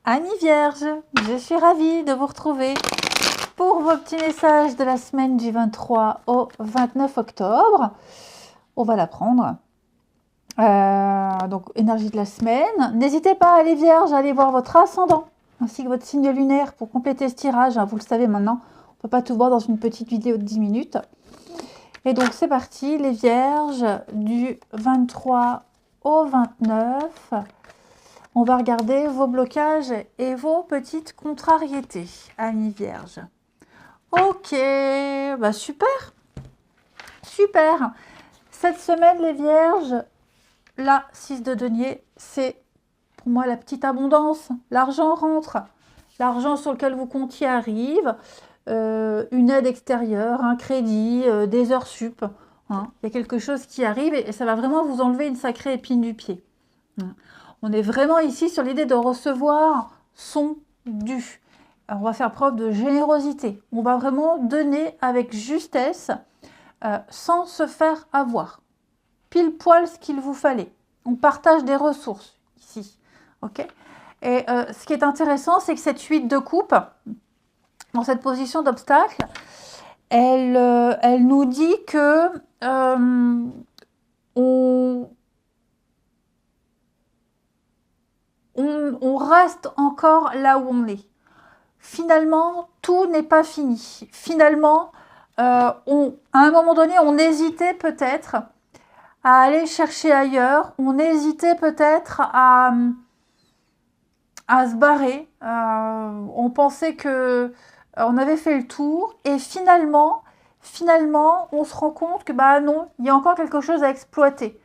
Amis vierges, je suis ravie de vous retrouver pour vos petits messages de la semaine du 23 au 29 octobre. On va la prendre. Donc, énergie de la semaine. N'hésitez pas, les vierges, à aller voir votre ascendant ainsi que votre signe lunaire pour compléter ce tirage. Vous le savez maintenant, on ne peut pas tout voir dans une petite vidéo de 10 minutes. Et donc, c'est parti, les vierges, du 23 au 29. On va regarder vos blocages et vos petites contrariétés, amis vierges. Ok, bah super, super. Cette semaine, les vierges, la 6 de denier, c'est pour moi la petite abondance. L'argent rentre, l'argent sur lequel vous comptiez arrive, une aide extérieure, un crédit, des heures sup. Hein. Il y a quelque chose qui arrive et ça va vraiment vous enlever une sacrée épine du pied. Hein. On est vraiment ici sur l'idée de recevoir son dû. Alors, on va faire preuve de générosité. On va vraiment donner avec justesse, sans se faire avoir. Pile poil ce qu'il vous fallait. On partage des ressources ici. Okay, et ce qui est intéressant, c'est que cette 8 de coupe, dans cette position d'obstacle, elle nous dit que on reste encore là où on est. Finalement, tout n'est pas fini. Finalement, à un moment donné, on hésitait peut-être à aller chercher ailleurs. On hésitait peut-être à se barrer. On pensait que on avait fait le tour. Et finalement, on se rend compte que bah non, il y a encore quelque chose à exploiter.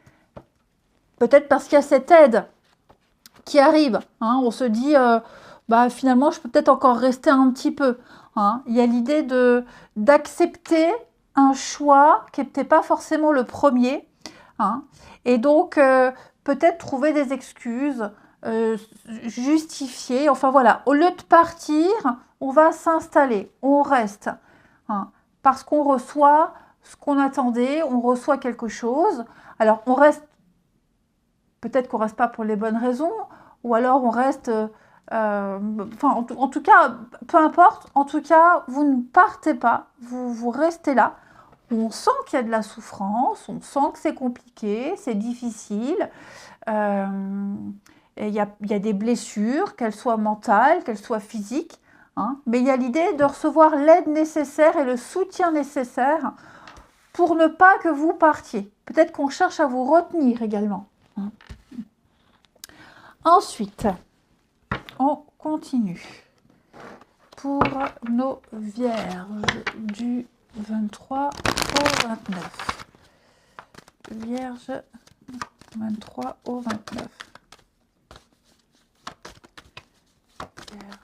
Peut-être parce qu'il y a cette aide qui arrive. Hein, on se dit, bah, finalement, je peux peut-être encore rester un petit peu. Hein. Il y a l'idée d'accepter un choix qui n'était pas forcément le premier. Hein. Et donc, peut-être trouver des excuses, justifier. Enfin voilà, au lieu de partir, on va s'installer, on reste. Hein. Parce qu'on reçoit ce qu'on attendait, on reçoit quelque chose. Alors, on reste. Peut-être qu'on ne reste pas pour les bonnes raisons, ou alors on reste... en tout cas, peu importe, en tout cas, vous ne partez pas, vous restez là. On sent qu'il y a de la souffrance, on sent que c'est compliqué, c'est difficile. Il y a des blessures, qu'elles soient mentales, qu'elles soient physiques. Hein, mais il y a l'idée de recevoir l'aide nécessaire et le soutien nécessaire pour ne pas que vous partiez. Peut-être qu'on cherche à vous retenir également. Hein. Ensuite, on continue pour nos vierges du 23 au 29. Vierge 23 au 29. Vierge.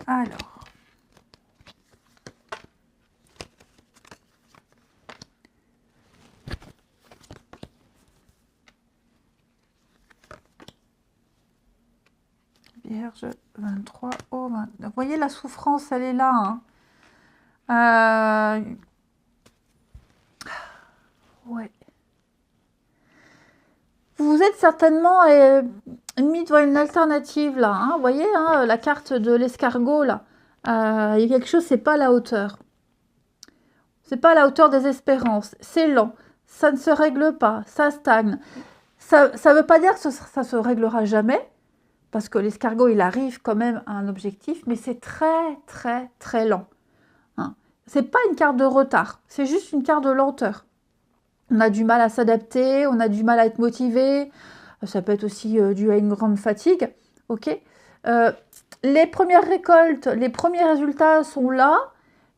Alors. Vierge 23 au 29. Vous voyez, la souffrance, elle est là. Hein. Ouais. Vous êtes certainement mis devant une alternative là. Hein. Vous voyez, hein, la carte de l'escargot là. Il y a quelque chose, c'est pas à la hauteur. C'est pas à la hauteur des espérances. C'est lent. Ça ne se règle pas. Ça stagne. Ça ne veut pas dire que ça se réglera jamais. Parce que l'escargot, il arrive quand même à un objectif, mais c'est très, très, très lent. Hein. Ce n'est pas une carte de retard, c'est juste une carte de lenteur. On a du mal à s'adapter, on a du mal à être motivé, ça peut être aussi dû à une grande fatigue. Okay, les premières récoltes, les premiers résultats sont là,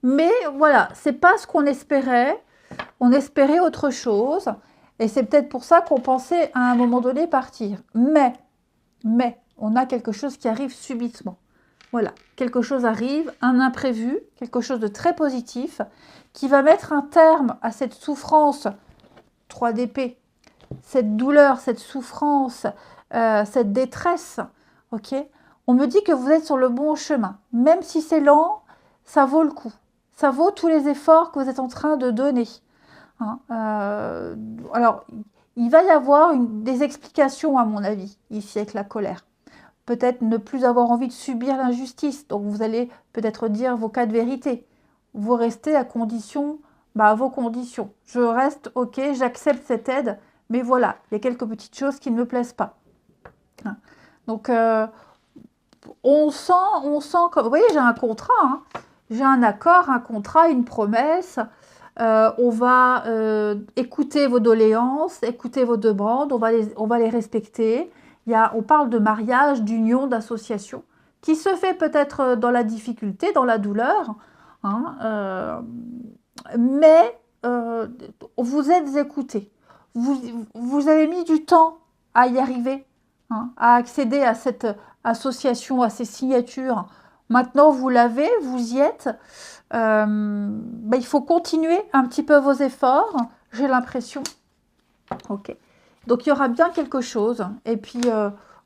mais voilà, ce n'est pas ce qu'on espérait. On espérait autre chose, et c'est peut-être pour ça qu'on pensait à un moment donné partir. Mais, on a quelque chose qui arrive subitement. Voilà, quelque chose arrive, un imprévu, quelque chose de très positif, qui va mettre un terme à cette souffrance 3 d'épée, cette douleur, cette souffrance, cette détresse. Ok, on me dit que vous êtes sur le bon chemin. Même si c'est lent, ça vaut le coup. Ça vaut tous les efforts que vous êtes en train de donner. Hein, alors, il va y avoir des explications, à mon avis, ici avec la colère. Peut-être ne plus avoir envie de subir l'injustice. Donc, vous allez peut-être dire vos cas de vérité. Vous restez à condition, à vos conditions. Je reste, ok, j'accepte cette aide, mais voilà, il y a quelques petites choses qui ne me plaisent pas. Hein. Donc, on sent comme, vous voyez, j'ai un contrat, hein. J'ai un accord, un contrat, une promesse. On va écouter vos doléances, écouter vos demandes, on va les respecter. On parle de mariage, d'union, d'association, qui se fait peut-être dans la difficulté, dans la douleur, hein, mais vous êtes écoutés. Vous avez mis du temps à y arriver, hein, à accéder à cette association, à ces signatures. Maintenant, vous l'avez, vous y êtes. Il faut continuer un petit peu vos efforts, j'ai l'impression. Ok. Donc, il y aura bien quelque chose. Et puis,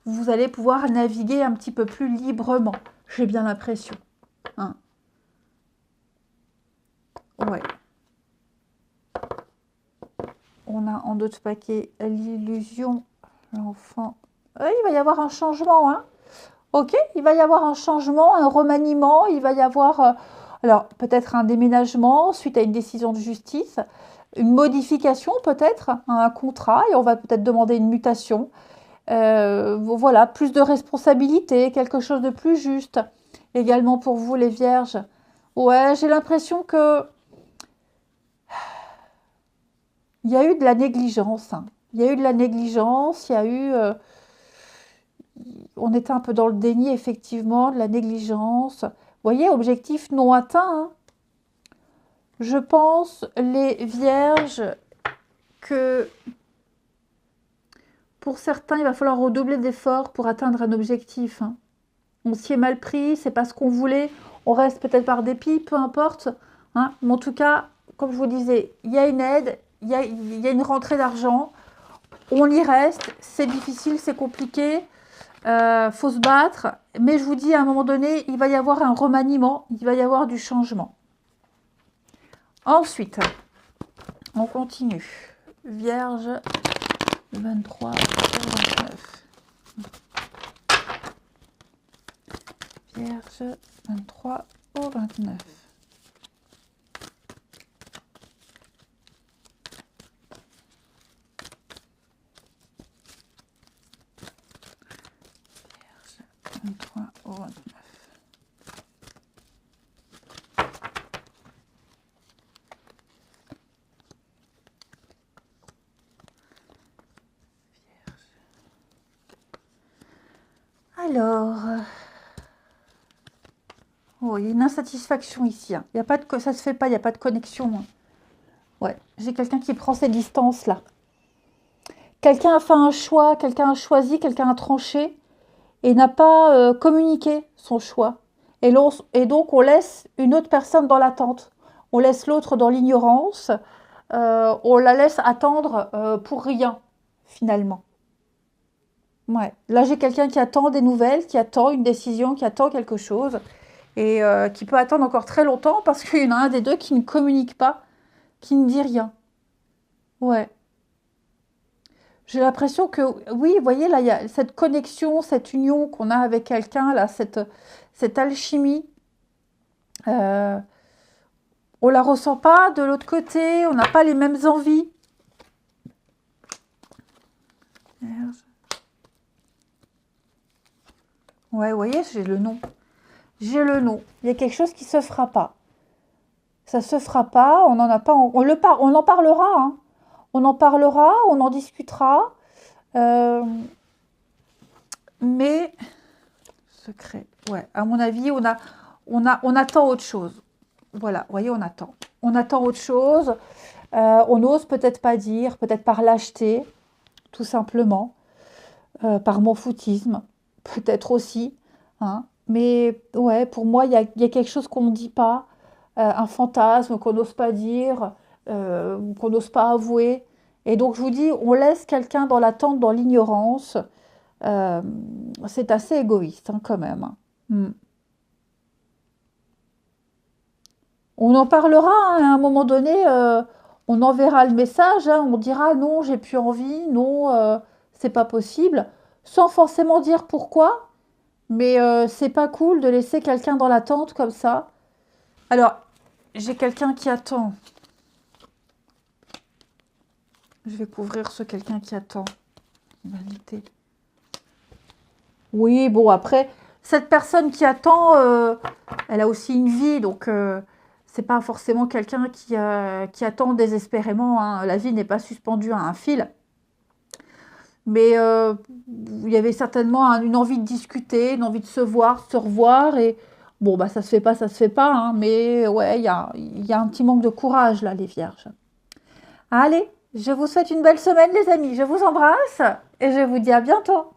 vous allez pouvoir naviguer un petit peu plus librement. J'ai bien l'impression. Hein. Ouais. On a en d'autres paquets l'illusion, l'enfant. Il va y avoir un changement. Hein. Ok, il va y avoir un changement, un remaniement. Il va y avoir... alors, peut-être un déménagement suite à une décision de justice, une modification peut-être, un contrat, et on va peut-être demander une mutation. Voilà, plus de responsabilité, quelque chose de plus juste. Également pour vous, les vierges. Ouais, j'ai l'impression que il y a eu de la négligence. Hein. Il y a eu de la négligence, il y a eu... on était un peu dans le déni, effectivement, de la négligence. Vous voyez, objectif non atteint. Hein. Je pense, les vierges, que pour certains, il va falloir redoubler d'efforts pour atteindre un objectif. Hein. On s'y est mal pris, c'est pas ce qu'on voulait. On reste peut-être par dépit, peu importe. Hein. Mais en tout cas, comme je vous disais, il y a une aide, il y a une rentrée d'argent. On y reste, c'est difficile, c'est compliqué. Faut se battre. Mais je vous dis, à un moment donné, il va y avoir un remaniement, il va y avoir du changement. Ensuite, on continue. Vierge, 23 au 29. Vierge, 23 au 29. Vierge, 23 au 29. Alors, oh, il y a une insatisfaction ici. Hein. Il y a pas de, ça ne se fait pas, il n'y a pas de connexion. Hein. Ouais, j'ai quelqu'un qui prend ses distances là. Quelqu'un a fait un choix, quelqu'un a choisi, quelqu'un a tranché et n'a pas communiqué son choix. Et donc, on laisse une autre personne dans l'attente. On laisse l'autre dans l'ignorance. On la laisse attendre pour rien, finalement. Ouais. Là, j'ai quelqu'un qui attend des nouvelles, qui attend une décision, qui attend quelque chose. Et qui peut attendre encore très longtemps parce qu'il y en a un des deux qui ne communique pas, qui ne dit rien. Ouais. J'ai l'impression que, oui, vous voyez, là, il y a cette connexion, cette union qu'on a avec quelqu'un, là, cette alchimie. Euh, on la ressent pas de l'autre côté, on n'a pas les mêmes envies. Ouais, vous voyez, j'ai le nom. J'ai le nom. Il y a quelque chose qui se fera pas. Ça se fera pas, on n'en a pas, on en parlera, hein. On en parlera, on en discutera. Mais secret. Ouais, à mon avis, on attend autre chose. Voilà, vous voyez, on attend. On attend autre chose. On n'ose peut-être pas dire, peut-être par lâcheté, tout simplement, par mon foutisme, peut-être aussi. Hein. Mais ouais, pour moi, il y a quelque chose qu'on ne dit pas, un fantasme qu'on n'ose pas dire, qu'on n'ose pas avouer. Et donc, je vous dis, on laisse quelqu'un dans l'attente, dans l'ignorance. C'est assez égoïste, hein, quand même. Hein. Mm. On en parlera hein, à un moment donné. on enverra le message, hein, on dira non, j'ai plus envie, non, c'est pas possible, sans forcément dire pourquoi, mais c'est pas cool de laisser quelqu'un dans l'attente comme ça. Alors, j'ai quelqu'un qui attend. Je vais couvrir ce quelqu'un qui attend. Humanité. Oui, bon, après, cette personne qui attend, elle a aussi une vie, donc c'est pas forcément quelqu'un qui attend désespérément, hein. La vie n'est pas suspendue à un fil. Mais il y avait certainement une envie de discuter, une envie de se voir, de se revoir. Et bon, bah, ça se fait pas, hein, mais ouais, il y a un petit manque de courage, là, les vierges. Allez, je vous souhaite une belle semaine, les amis. Je vous embrasse et je vous dis à bientôt.